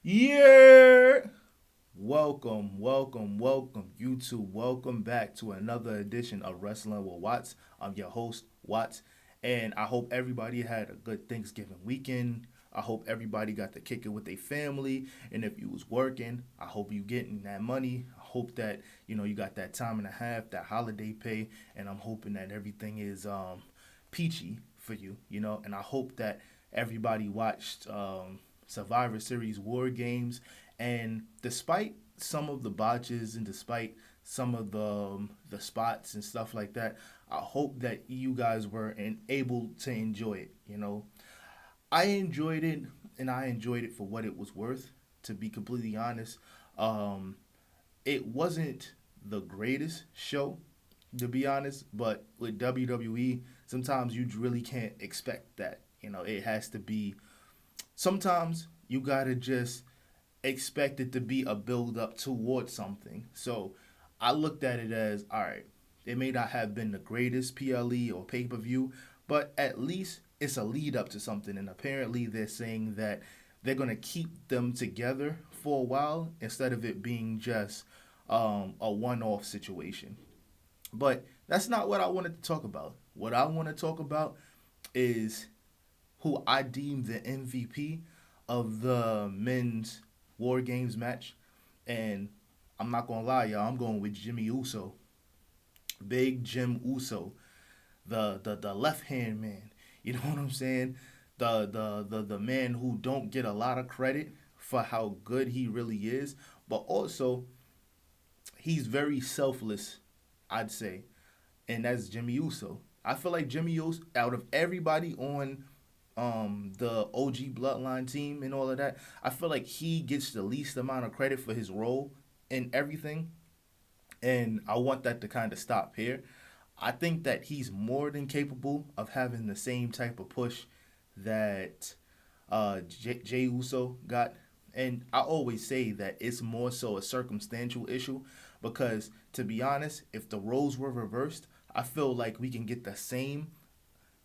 Yeah. Welcome, YouTube. Welcome back to another edition of Wrestling with Watts. I'm your host, Watts, and I hope everybody had a good Thanksgiving weekend. I hope everybody got to kick it with their family, and if you was working, I hope you getting that money. I hope that you got that time and a half, that holiday pay, and I'm hoping that everything is peachy for you. And I hope that everybody watched Survivor Series War Games, and despite some of the botches and despite some of the spots and stuff like that, I hope that you guys were able to enjoy it. I enjoyed it, and I enjoyed it for what it was worth. To be completely honest, um, it wasn't the greatest show, to be honest. But with WWE, sometimes you really can't expect that. It has to be. Sometimes you gotta just expect it to be a build up towards something. So I looked at it as, all right, it may not have been the greatest PLE or pay per view, but at least it's a lead up to something. And apparently they're saying that they're gonna keep them together for a while instead of it being just a one off situation. But that's not what I wanted to talk about. What I want to talk about is who I deem the MVP of the men's War Games match. And I'm not gonna lie, y'all, I'm going with Jimmy Uso. Big Jim Uso. The left hand man. You know what I'm saying? The man who don't get a lot of credit for how good he really is, but also he's very selfless, I'd say. And that's Jimmy Uso. I feel like Jimmy Uso, out of everybody on the OG Bloodline team and all of that, I feel like he gets the least amount of credit for his role in everything. And I want that to kind of stop here. I think that he's more than capable of having the same type of push that Jay Uso got. And I always say that it's more so a circumstantial issue because, to be honest, if the roles were reversed, I feel like we can get the same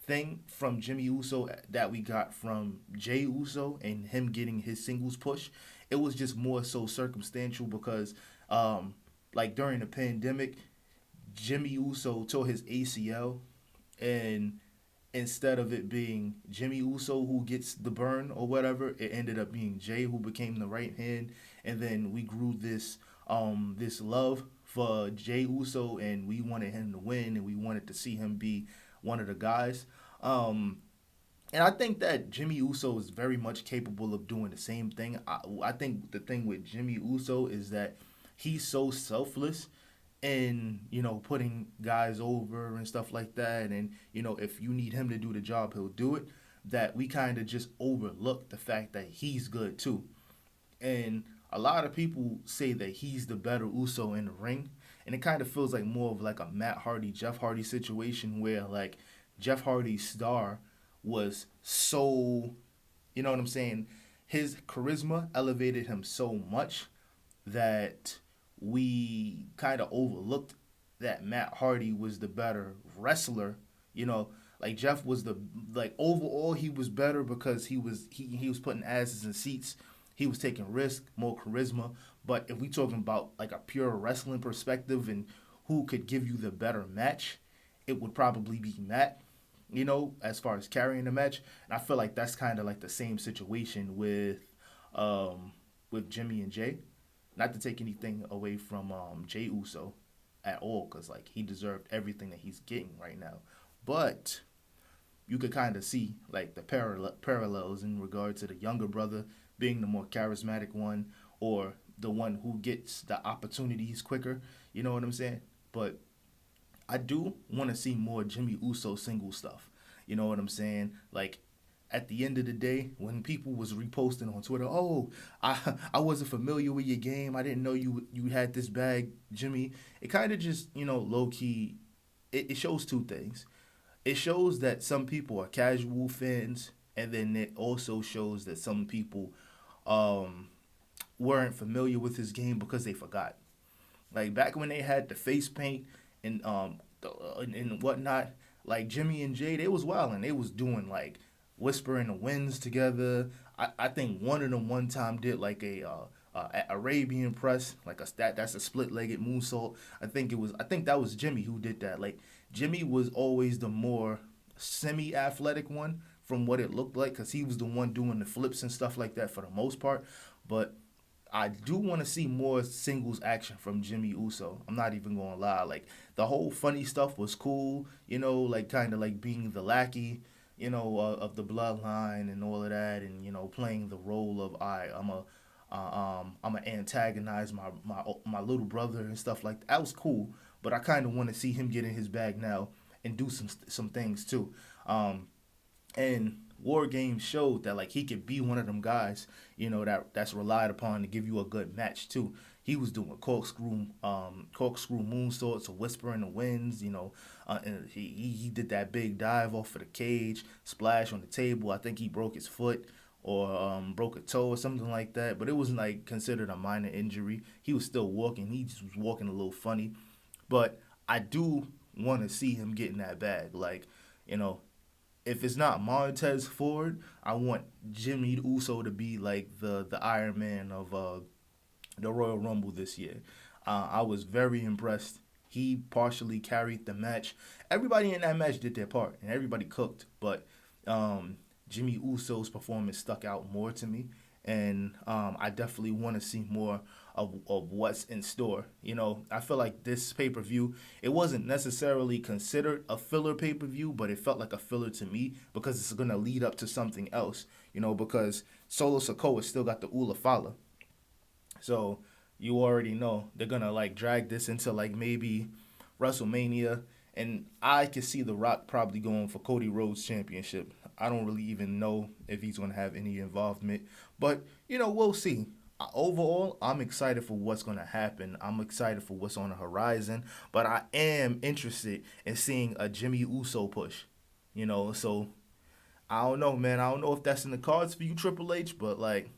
thing from Jimmy Uso that we got from Jay Uso and him getting his singles push. It was just more so circumstantial because, like during the pandemic, Jimmy Uso tore his ACL, and instead of it being Jimmy Uso who gets the burn or whatever, it ended up being Jay who became the right hand, and then we grew this love for Jay Uso, and we wanted him to win, and we wanted to see him be one of the guys. Um, and I think that Jimmy Uso is very much capable of doing the same thing. I think the thing with Jimmy Uso is that he's so selfless in putting guys over and stuff like that, and if you need him to do the job, he'll do it. That we kind of just overlook the fact that he's good too, and a lot of people say that he's the better Uso in the ring, and it kind of feels like more of like a Matt Hardy, Jeff Hardy situation where like Jeff Hardy's star was so, you know what I'm saying, his charisma elevated him so much that we kind of overlooked that Matt Hardy was the better wrestler. You know, like Jeff was the like overall he was better because he was putting asses in seats. He was taking risks, more charisma. But if we talking about like a pure wrestling perspective and who could give you the better match, it would probably be Matt. As far as carrying the match, and I feel like that's kind of like the same situation with Jimmy and Jay. Not to take anything away from Jay Uso at all, because like he deserved everything that he's getting right now. But you could kind of see like the parallels in regard to the younger brother being the more charismatic one, or the one who gets the opportunities quicker. You know what I'm saying? But I do want to see more Jimmy Uso single stuff. You know what I'm saying? Like at the end of the day, when people was reposting on Twitter, oh, I wasn't familiar with your game. I didn't know you had this bag, Jimmy. It kind of just low key. It shows two things. It shows that some people are casual fans, and then it also shows that some people um, weren't familiar with his game because they forgot. Like back when they had the face paint and whatnot, like Jimmy and Jay, they was wilding. They was doing like Whisper in the Winds together. I think one of them one time did like a Arabian press, like that's a split legged moonsault. I think that was Jimmy who did that. Like Jimmy was always the more semi athletic one from what it looked like, because he was the one doing the flips and stuff like that for the most part. But I do want to see more singles action from Jimmy Uso. I'm not even gonna lie. Like the whole funny stuff was cool, like kind of like being the lackey, of the bloodline and all of that, and playing the role of I'm gonna antagonize my little brother and stuff like that. That was cool, but I kind of want to see him get in his bag now and do some things too. Um, and War Games showed that like he could be one of them guys, that's relied upon to give you a good match too. He was doing corkscrew moonsaults, a whisper in the winds, and he did that big dive off of the cage, splash on the table. I think he broke his foot or broke a toe or something like that, but it wasn't like considered a minor injury. He was still walking. He just was walking a little funny, but I do want to see him get in that bag. Like, you know, if it's not Montez Ford, I want Jimmy Uso to be like the Iron Man of the Royal Rumble this year. I was very impressed. He partially carried the match. Everybody in that match did their part, and everybody cooked. But um, Jimmy Uso's performance stuck out more to me, and I definitely want to see more of what's in store. I feel like this pay per view, it wasn't necessarily considered a filler pay per view, but it felt like a filler to me because it's gonna lead up to something else. Because Solo Sikoa still got the Ula Fala, so you already know they're gonna like drag this into like maybe WrestleMania, and I could see The Rock probably going for Cody Rhodes championship. I don't really even know if he's gonna have any involvement, but we'll see. Overall, I'm excited for what's gonna happen. I'm excited for what's on the horizon, but I am interested in seeing a Jimmy Uso push. So I don't know, man. I don't know if that's in the cards for you, Triple H, but like,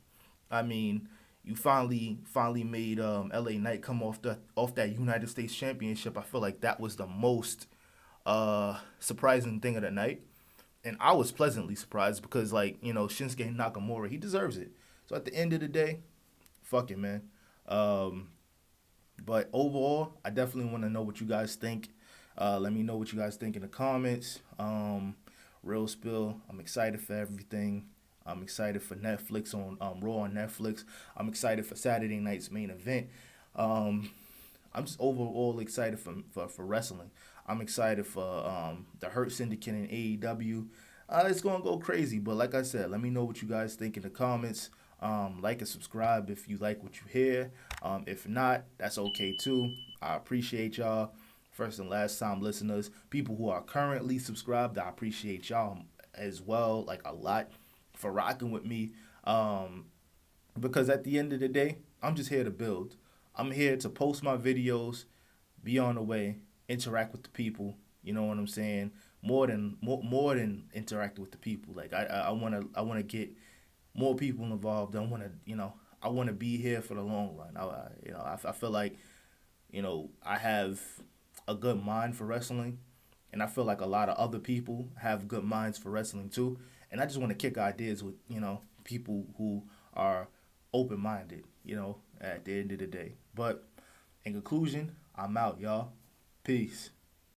I mean, you finally made LA Knight come off that United States Championship. I feel like that was the most surprising thing of the night, and I was pleasantly surprised because like Shinsuke Nakamura, he deserves it. So at the end of the day, fuck it, man. Um, but overall, I definitely want to know what you guys think. Let me know what you guys think in the comments. Real spill. I'm excited for everything. I'm excited for Netflix on Raw on Netflix. I'm excited for Saturday night's main event. Um, I'm just overall excited for wrestling. I'm excited for the Hurt Syndicate and AEW. It's gonna go crazy, but like I said, let me know what you guys think in the comments. Like and subscribe if you like what you hear. If not, that's okay too. I appreciate y'all. First and last time listeners, people who are currently subscribed, I appreciate y'all as well, like a lot, for rocking with me. Because at the end of the day, I'm just here to build. I'm here to post my videos, be on the way, interact with the people. You know what I'm saying? More than interact with the people. Like I wanna get more people involved. I wanna be here for the long run. I feel like I have a good mind for wrestling, and I feel like a lot of other people have good minds for wrestling too. And I just want to kick ideas with people who are open minded. At the end of the day. But in conclusion, I'm out, y'all. Peace.